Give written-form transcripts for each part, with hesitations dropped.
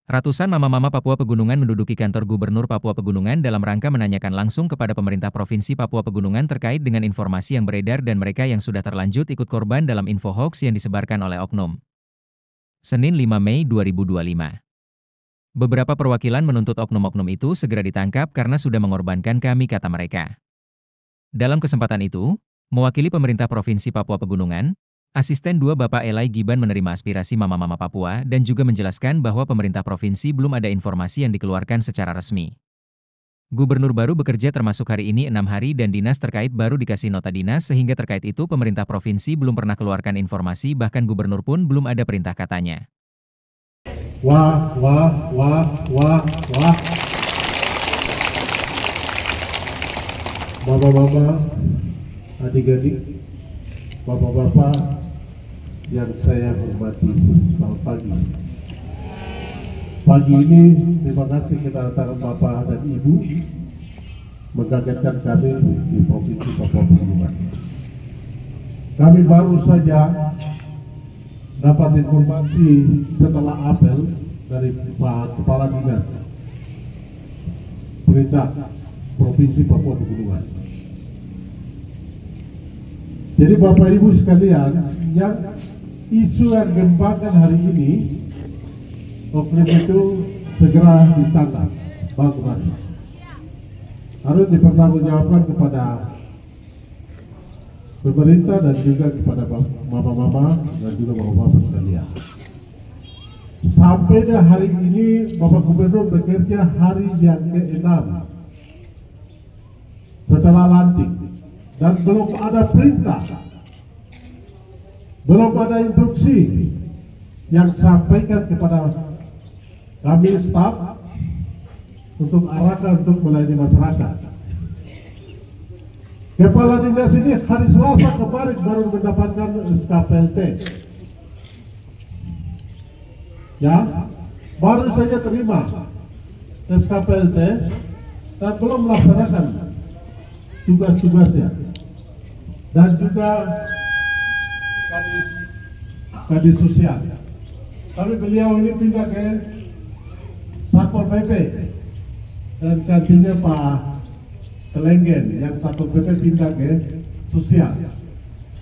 Ratusan mama-mama Papua Pegunungan menduduki kantor Gubernur Papua Pegunungan dalam rangka menanyakan langsung kepada pemerintah Provinsi Papua Pegunungan terkait dengan informasi yang beredar dan mereka yang sudah terlanjut ikut korban dalam info hoax yang disebarkan oleh oknum. Senin 5 Mei 2025. Beberapa perwakilan menuntut oknum-oknum itu segera ditangkap karena sudah mengorbankan kami, kata mereka. Dalam kesempatan itu, mewakili pemerintah Provinsi Papua Pegunungan, Asisten 2 Bapak Elai Giban menerima aspirasi mama-mama Papua dan juga menjelaskan bahwa pemerintah provinsi belum ada informasi yang dikeluarkan secara resmi. Gubernur baru bekerja termasuk hari ini 6 hari dan dinas terkait baru dikasih nota dinas sehingga terkait itu pemerintah provinsi belum pernah keluarkan informasi, bahkan gubernur pun belum ada perintah, katanya. Wah. Bapak-bapak, adik-adik, bapak-bapak yang saya hormati, selamat pagi. Pagi ini terima kasih kedatangan Bapak dan Ibu mengagetkan kami di Provinsi Papua Pegunungan. Kami baru saja dapat informasi setelah apel dari Pak Kepala Dinas Perintah Provinsi Papua Pegunungan. Jadi Bapak Ibu sekalian, yang isu yang gembakan hari ini, oknum itu segera ditangkap, bagaimana? Harus dipertanggungjawabkan kepada pemerintah dan juga kepada mama-mama dan juga bapak-bapak sekalian. Sampai hari ini Bapak Gubernur bekerja hari yang ke-6 setelah lantik dan belum ada perintah, belum ada instruksi yang sampaikan kepada kami staf untuk arahkan untuk melayani masyarakat. Kepala dinas ini hari Selasa kemarin baru mendapatkan SKPLT. Ya, baru saja terima SKPLT dan belum melaksanakan tugas-tugasnya. Dan juga Kadis Sosial. Tapi beliau ini pindah ke Satpol PP dan gantinya Pak Kelenggen yang Satpol PP pindah ke Sosial.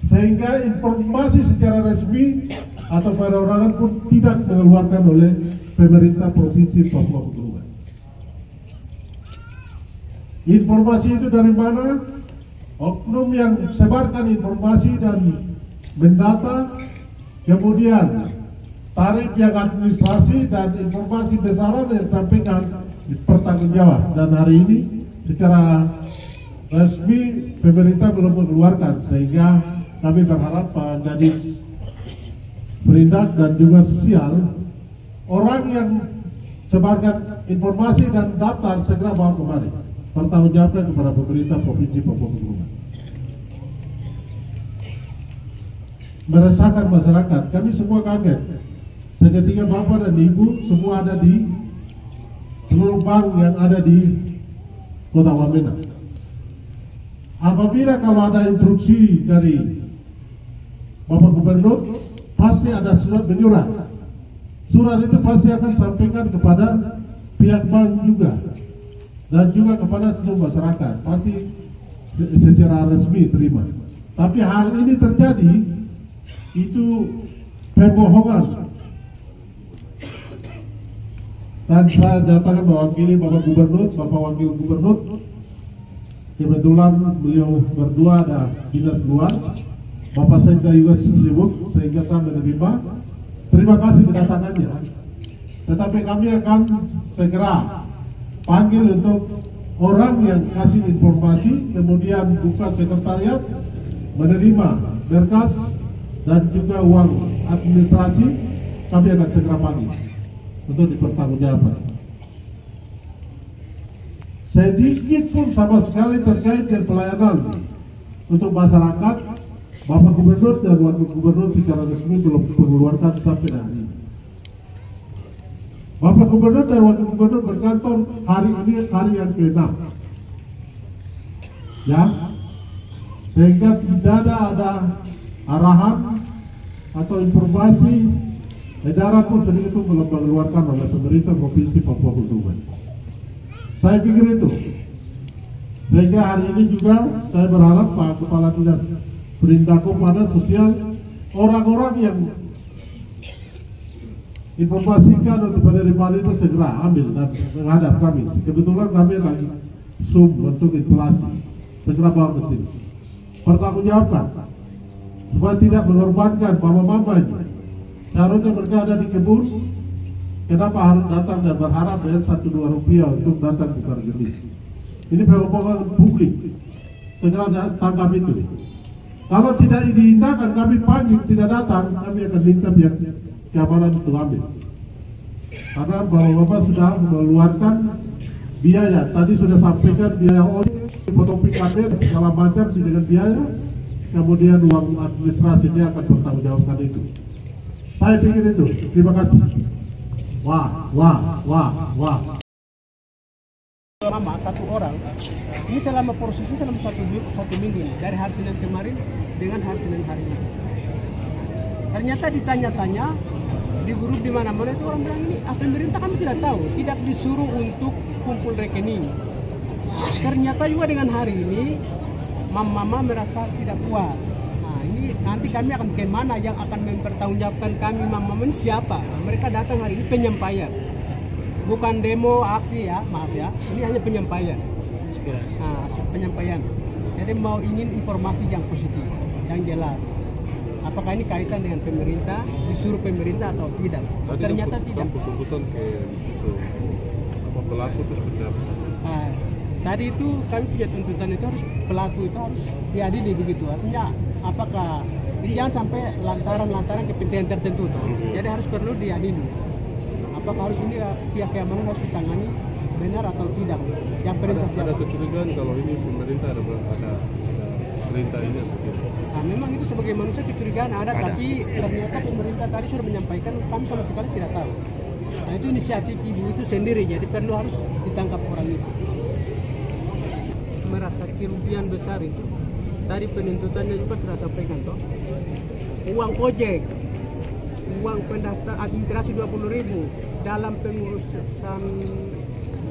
Sehingga informasi secara resmi atau perorangan pun tidak dikeluarkan oleh pemerintah Provinsi Papua Pegunungan. Informasi itu dari mana? Oknum yang sebarkan informasi dan mendata, kemudian tarif yang administrasi dan informasi besaran yang disampaikan dipertanggungjawab. Dan hari ini secara resmi pemerintah belum mengeluarkan, sehingga kami berharap Pak Kadis Perindak dan juga Sosial, orang yang sebarkan informasi dan daftar segera bawa kembali, pertanggungjawabkan kepada pemerintah Provinsi Papua Pegunungan. Meresahkan masyarakat, kami semua kaget. Seketika Bapak dan Ibu semua ada di seluruh bank yang ada di Kota Wamena. Apabila kalau ada instruksi dari Bapak Gubernur, pasti ada surat menyurat. Surat itu pasti akan sampaikan kepada pihak bank juga dan juga kepada seluruh masyarakat, pasti secara resmi terima. Tapi hal ini terjadi, itu pembohongan. Dan saya nyatakan mewakili Bapak Gubernur, Bapak Wakil Gubernur. Kebetulan beliau berdua ada dinas luar, Bapak Sekda juga sibuk, sehingga saya menerima. Terima kasih kedatangannya. Tetapi kami akan segera panggil untuk orang yang kasih informasi, kemudian buka sekretariat, menerima berkas dan juga uang administrasi. Kami akan segera panggil untuk dipertanggungjawabkan. Sedikit pun sama sekali terkait dengan pelayanan untuk masyarakat, Bapak Gubernur dan Wakil Gubernur secara resmi belum mengeluarkan sampai hari ini. Bapak Gubernur dan Wakil Gubernur berkantor hari ini hari yang ke-6. Ya, sehingga tidak ada arahan atau informasi edaran pun sendiri itu mengeluarkan oleh pemerintah Provinsi Papua Pegunungan. Saya pikir itu. Sehingga hari ini juga saya berharap Pak Kepala Dinas Perintah Komandan Sosial, orang-orang yang informasikan untuk penerimaan itu segera ambil dan menghadap kami. Kebetulan kami lagi Zoom untuk inflasi, segera bawa ke sini. Pertanggungjawabkan supaya tidak mengorbankan mama-mama ini. Seharusnya mereka ada di kebun, kenapa harus datang dan berharap dengan 1-2 rupiah untuk datang tukar geni? Ini pengembangan publik, segera tangkap itu. Kalau tidak diindahkan, kami panggil tidak datang, kami akan minta pihak keamanan untuk ambil. Karena bapak sudah mengeluarkan biaya, tadi sudah sampaikan biaya oli, fotokopi KTP segala macam dengan biaya, kemudian uang administrasinya akan bertanggungjawabkan itu. Saya pikir itu. Terima kasih. Wah. Mama satu orang ini selama prosesnya selama satu minggu ini, dari hari Senin kemarin dengan hari Senin hari ini. Ternyata ditanya-tanya di grup di mana-mana itu orang bilang ini pemerintah kami tidak tahu, tidak disuruh untuk kumpul rekening. Ternyata juga dengan hari ini mama merasa tidak puas. Nah ini nanti kami akan kemana yang akan mempertanggungjawabkan kami mama siapa? Mereka datang hari ini penyampaian. Bukan demo aksi ya, maaf ya. Ini hanya penyampaian. Nah, penyampaian. Jadi mau ingin informasi yang positif, yang jelas. Apakah ini kaitan dengan pemerintah, disuruh pemerintah atau tidak? Tadi ternyata tidak. Tuntutan ke itu apa pelaku itu seperti apa? Nah, tadi itu kami punya tuntutan itu harus pelaku itu harus diadili begitu. Artinya apakah ini jangan sampai lantaran kepentingan tertentu toh. Jadi harus perlu diadili. Apakah harus ini pihak keamanan harus ditangani benar atau tidak? Yang perintah siapa? Ada kecurigaan kalau ini pemerintah ada perintah ini atau tidak? Nah, memang itu sebagai manusia kecurigaan ada, tapi ternyata pemerintah tadi sudah menyampaikan kami sama sekali tidak tahu. Nah itu inisiatif ibu itu sendiri, jadi perlu harus ditangkap orang itu. Merasa kerugian besar itu. Tadi penuntutannya juga sudah sampaikan toh. Uang ojek, uang pendaftar administrasi 20.000, dalam pengurusan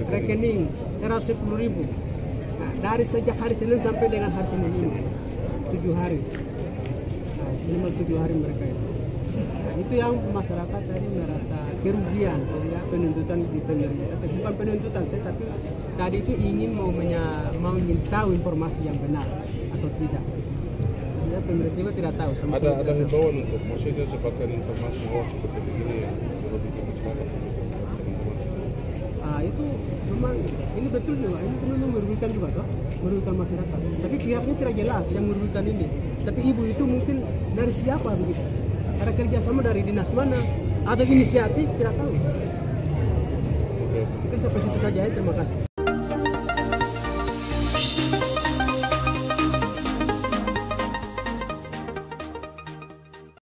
rekening 110.000. Nah, dari sejak hari Senin sampai dengan hari Senin ini 7 hari. Nah, minimal 7 hari mereka itu. Nah, itu yang masyarakat tadi merasa kerugian sehingga penuntutan di pemerintah. Bukan penuntutan saya, tapi tadi itu mau ingin tahu informasi yang benar atau tidak. Ya, pemerintah juga tidak tahu. Ada himbauan untuk maksudnya sebarkan informasi hoax seperti begini ya, lebih ke masyarakat. Itu memang ini betul juga, ini memang merugikan juga toh, merugikan masyarakat. Tapi pihaknya tidak jelas yang merugikan ini. Tapi ibu itu mungkin dari siapa begitu? Ada kerjasama dari dinas mana atau inisiatif tidak tahu. Mungkin sampai situ saja ya, terima kasih.